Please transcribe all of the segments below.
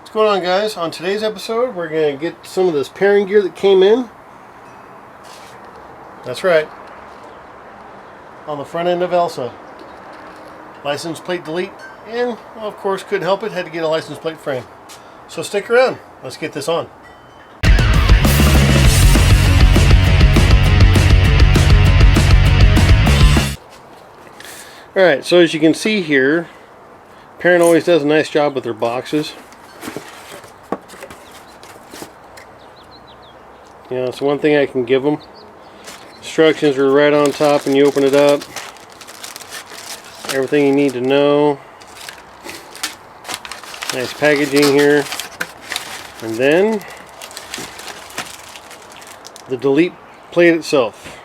What's going on, guys? On today's episode, we're going to get some of this pairing gear that came in. That's right. On the front end of Elsa. License plate delete. And, well, of course, couldn't help it. Had to get a license plate frame. So stick around. Let's get this on. Alright, so as you can see here, Perrin always does a nice job with their boxes. You know, it's one thing I can give them. Instructions are right on top and you open it up. Everything you need to know. Nice packaging here. And then the delete plate itself.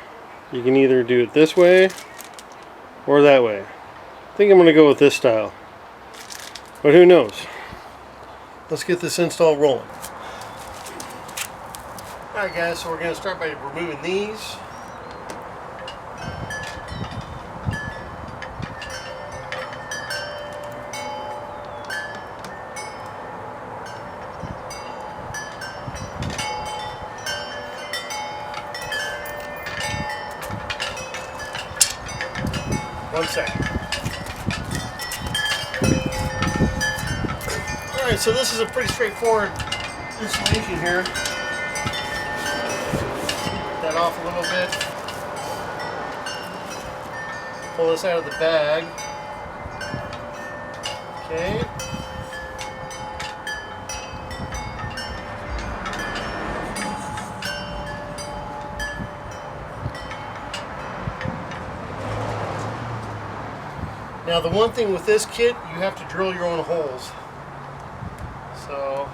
You can either do it this way or that way. I think I'm going to go with this style. But who knows? Let's get this install rolling. Alright guys, so we're going to start by removing these. One second. Alright, so this is a pretty straightforward installation here. That off a little bit. Pull this out of the bag. Okay. Now the one thing with this kit, you have to drill your own holes. So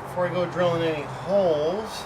before I go drilling any holes,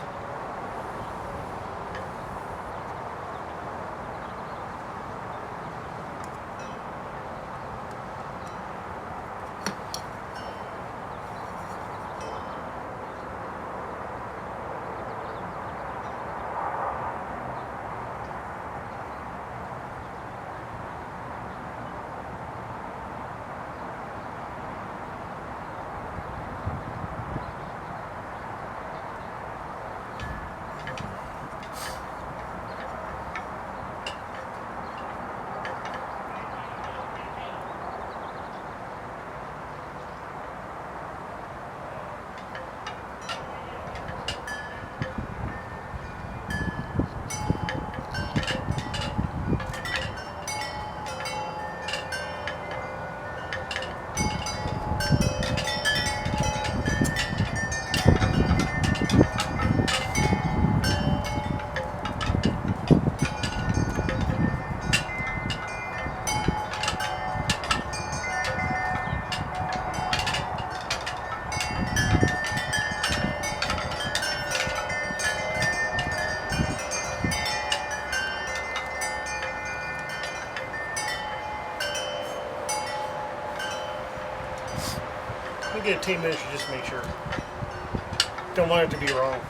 we'll get 10 minutes to just make sure. Don't want it to be wrong.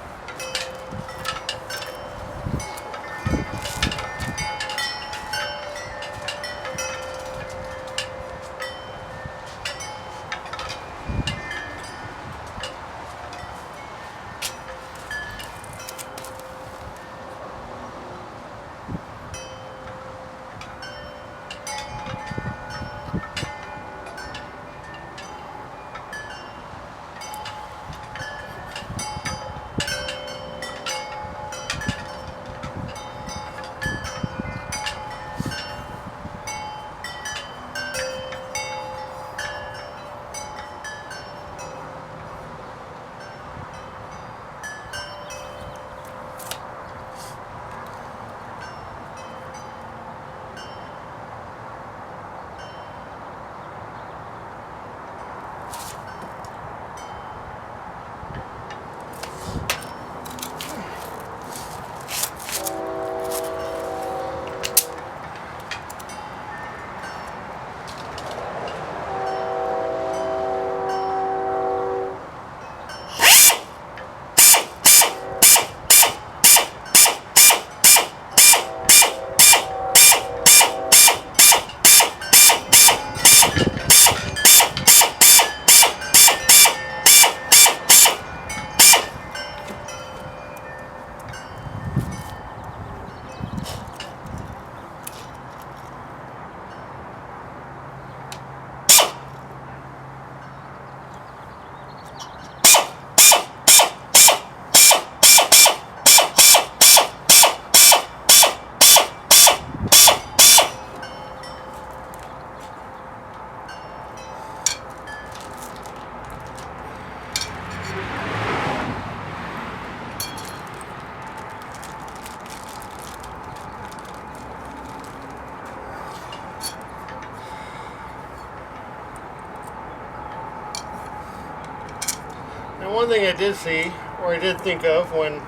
Now one thing I did see, or I did think of when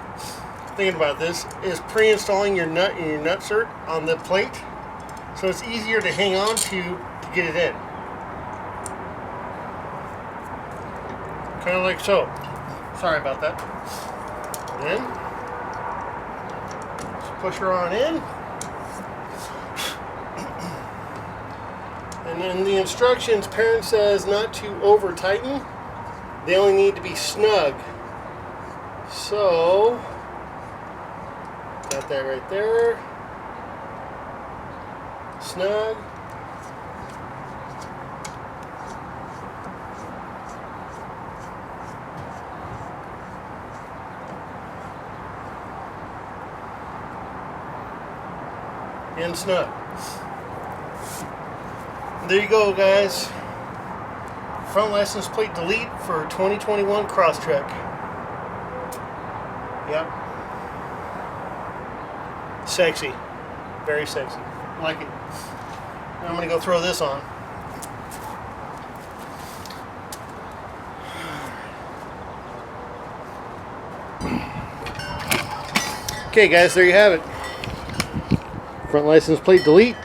thinking about this, is pre-installing your nut and your nutsert on the plate, so it's easier to hang on to get it in. Kind of like so. Sorry about that. Then, just push her on in. And then the instructions, Perrin says not to over tighten. They only need to be snug. So, got that right there. Snug. And snug. There you go, guys. Front license plate delete for 2021 Crosstrek. Yep. Sexy. Very sexy. I like it. Now I'm going to go throw this on. Okay, guys, there you have it. Front license plate delete.